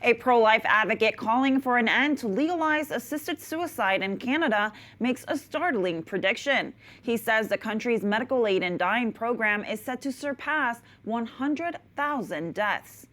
A pro-life advocate calling for an end to legalize assisted suicide in Canada makes a startling prediction. He says the country's medical aid in dying program is set to surpass 100,000 deaths.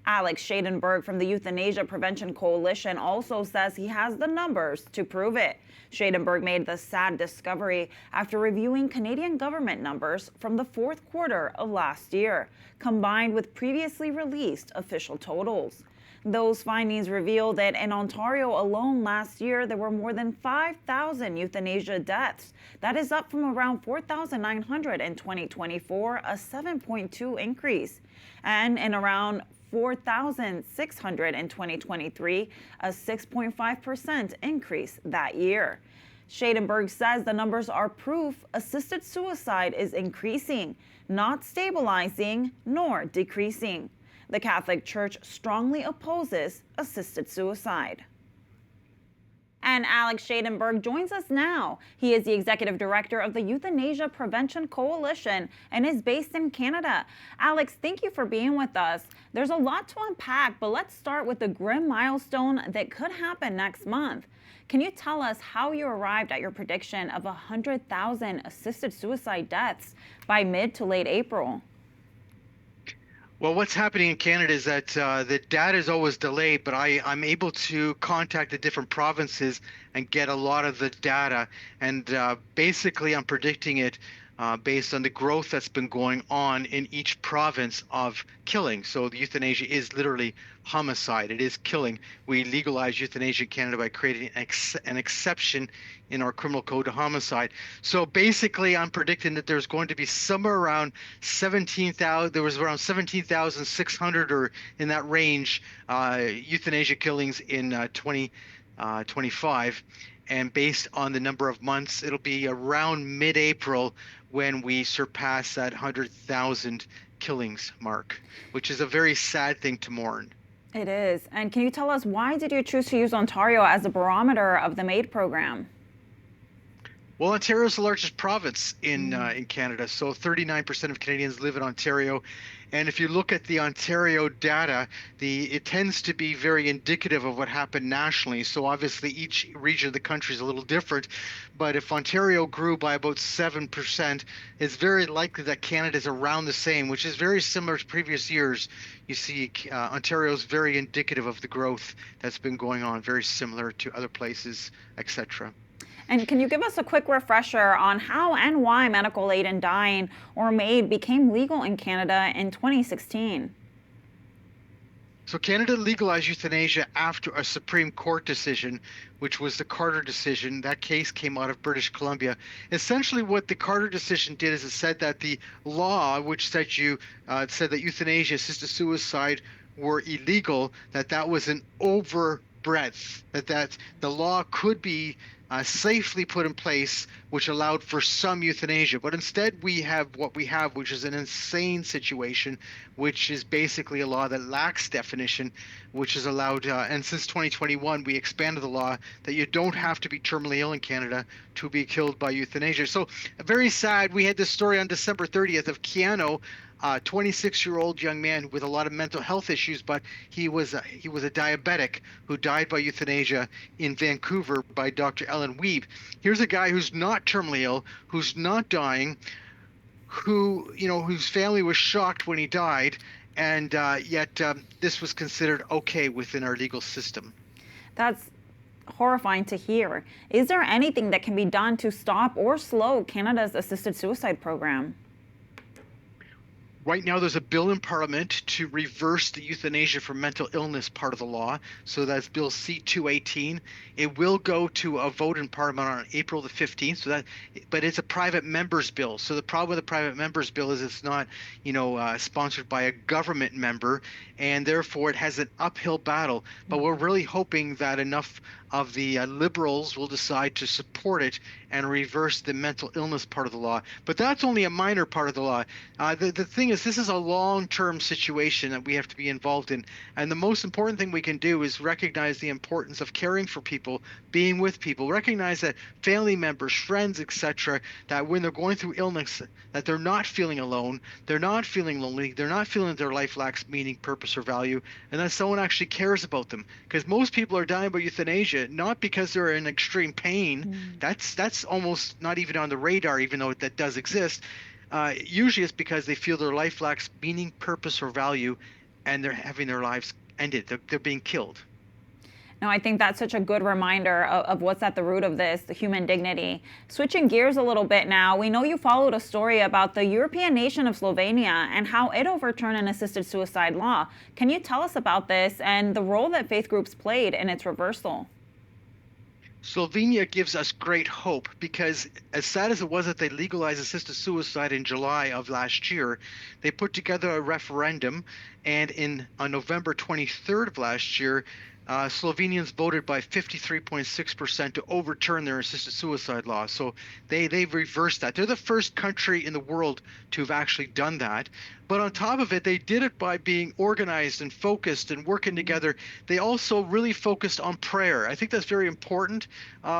Alex Schadenberg from the Euthanasia Prevention Coalition also says he has the numbers to prove it. Schadenberg made the sad discovery after reviewing Canadian government numbers from the fourth quarter of last year, combined with previously released official totals. Those findings reveal that in Ontario alone last year, there were more than 5,000 euthanasia deaths. That is up from around 4,900 in 2024, a 7.2 increase. And in around 4,600 in 2023, a 6.5% increase that year. Schadenberg says the numbers are proof assisted suicide is increasing, not stabilizing nor decreasing. The Catholic Church strongly opposes assisted suicide. And Alex Schadenberg joins us now. He is the executive director of the Euthanasia Prevention Coalition and is based in Canada. Alex, thank you for being with us. There's a lot to unpack, but let's start with the grim milestone that could happen next month. Can you tell us how you arrived at your prediction of 100,000 assisted suicide deaths by mid to late April? Well, what's happening in Canada is that the data is always delayed, but I'm able to contact the different provinces and get a lot of the data. And basically, I'm predicting it based on the growth that's been going on in each province of killing. So the euthanasia is literally homicide. It is killing. We legalized euthanasia in Canada by creating an exception in our criminal code to homicide. So basically, I'm predicting that there's going to be somewhere around 17,000. There was around 17,600 or in that range euthanasia killings in 2025. And based on the number of months, it'll be around mid-April when we surpass that 100,000 killings mark, which is a very sad thing to mourn. It is. And can you tell us, why did you choose to use Ontario as a barometer of the MAID program? Well, Ontario is the largest province in Canada, so 39% of Canadians live in Ontario. And if you look at the Ontario data, it tends to be very indicative of what happened nationally. So obviously each region of the country is a little different. But if Ontario grew by about 7%, it's very likely that Canada is around the same, which is very similar to previous years. You see Ontario is very indicative of the growth that's been going on, very similar to other places, etc. And can you give us a quick refresher on how and why medical aid in dying, or MAID, became legal in Canada in 2016? So Canada legalized euthanasia after a Supreme Court decision, which was the Carter decision. That case came out of British Columbia. Essentially what the Carter decision did is it said that the law, which said that euthanasia, assisted suicide were illegal, that was an overbreadth, that the law could be safely put in place, which allowed for some euthanasia. But instead we have what we have, which is an insane situation, which is basically a law that lacks definition, which is allowed, and since 2021 we expanded the law that you don't have to be terminally ill in Canada to be killed by euthanasia. So very sad. We had this story on December 30th of Keanu, a 26-year-old young man with a lot of mental health issues, but he was a diabetic who died by euthanasia in Vancouver by Dr. Ellen Wiebe. Here's a guy who's not terminally ill, who's not dying, whose family was shocked when he died, and yet this was considered okay within our legal system. That's horrifying to hear. Is there anything that can be done to stop or slow Canada's assisted suicide program? Right now, there's a bill in Parliament to reverse the euthanasia for mental illness part of the law. So that's Bill C-218. It will go to a vote in Parliament on April the 15th. But it's a private member's bill. So the problem with the private member's bill is it's not, sponsored by a government member, and therefore it has an uphill battle. But we're really hoping that enough of the Liberals will decide to support it and reverse the mental illness part of the law. But that's only a minor part of the law. The thing is, this is a long-term situation that we have to be involved in. And the most important thing we can do is recognize the importance of caring for people, being with people, recognize that family members, friends, etc., that when they're going through illness, that they're not feeling alone, they're not feeling lonely, they're not feeling that their life lacks meaning, purpose, or value, and that someone actually cares about them. Because most people are dying by euthanasia, not because they're in extreme pain. That's almost not even on the radar, even though that does exist. Usually it's because they feel their life lacks meaning, purpose, or value, and they're having their lives ended. They're being killed. No, I think that's such a good reminder of what's at the root of this, the human dignity. Switching gears a little bit now, we know you followed a story about the European nation of Slovenia and how it overturned an assisted suicide law. Can you tell us about this and the role that faith groups played in its reversal? Slovenia gives us great hope because, as sad as it was that they legalized assisted suicide in July of last year, they put together a referendum, and on November 23rd of last year, Slovenians voted by 53.6% to overturn their assisted suicide law. So they've reversed that. They're the first country in the world to have actually done that. But on top of it, they did it by being organized and focused and working together. They also really focused on prayer. I think that's very important.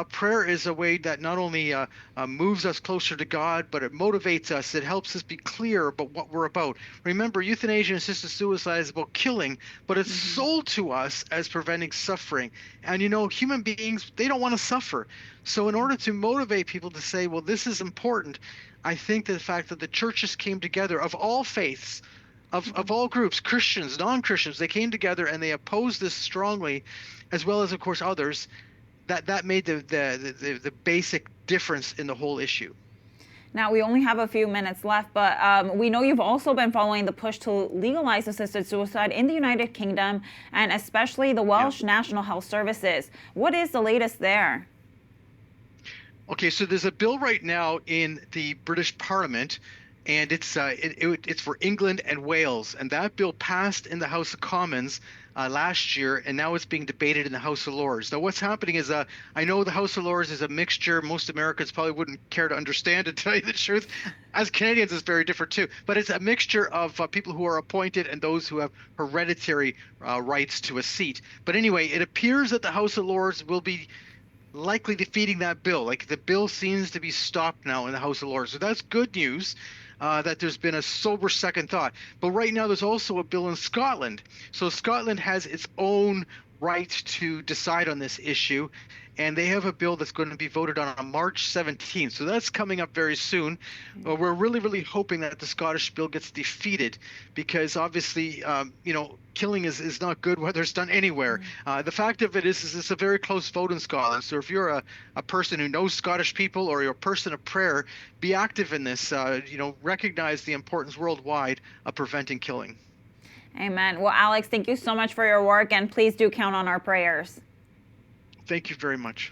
Prayer is a way that not only moves us closer to God, but it motivates us. It helps us be clear about what we're about. Remember, euthanasia and assisted suicide is about killing, but it's sold to us as preventing suffering. And human beings, they don't want to suffer. So in order to motivate people to say, well, this is important, I think that the fact that the churches came together of all faiths, of all groups, Christians, non-Christians, they came together and they opposed this strongly, as well as, of course, others, that made the basic difference in the whole issue. Now, we only have a few minutes left, but we know you've also been following the push to legalize assisted suicide in the United Kingdom and especially the Welsh National Health Services. What is the latest there? Okay, so there's a bill right now in the British Parliament, and it's for England and Wales, and that bill passed in the House of Commons last year, and now it's being debated in the House of Lords. Now, what's happening is I know the House of Lords is a mixture. Most Americans probably wouldn't care to understand it, to tell you the truth. As Canadians, it's very different too. But it's a mixture of people who are appointed and those who have hereditary rights to a seat. But anyway, it appears that the House of Lords will be likely defeating that bill. Like, the bill seems to be stopped now in the House of Lords. So that's good news. That there's been a sober second thought. But right now there's also a bill in Scotland. So Scotland has its own right to decide on this issue, and they have a bill that's going to be voted on March 17th. So that's coming up very soon. We're really, really hoping that the Scottish bill gets defeated because obviously, killing is not good whether it's done anywhere. The fact of it is it's a very close vote in Scotland. So if you're a person who knows Scottish people or you're a person of prayer, be active in this. Recognize the importance worldwide of preventing killing. Amen. Well, Alex, thank you so much for your work, and please do count on our prayers. Thank you very much.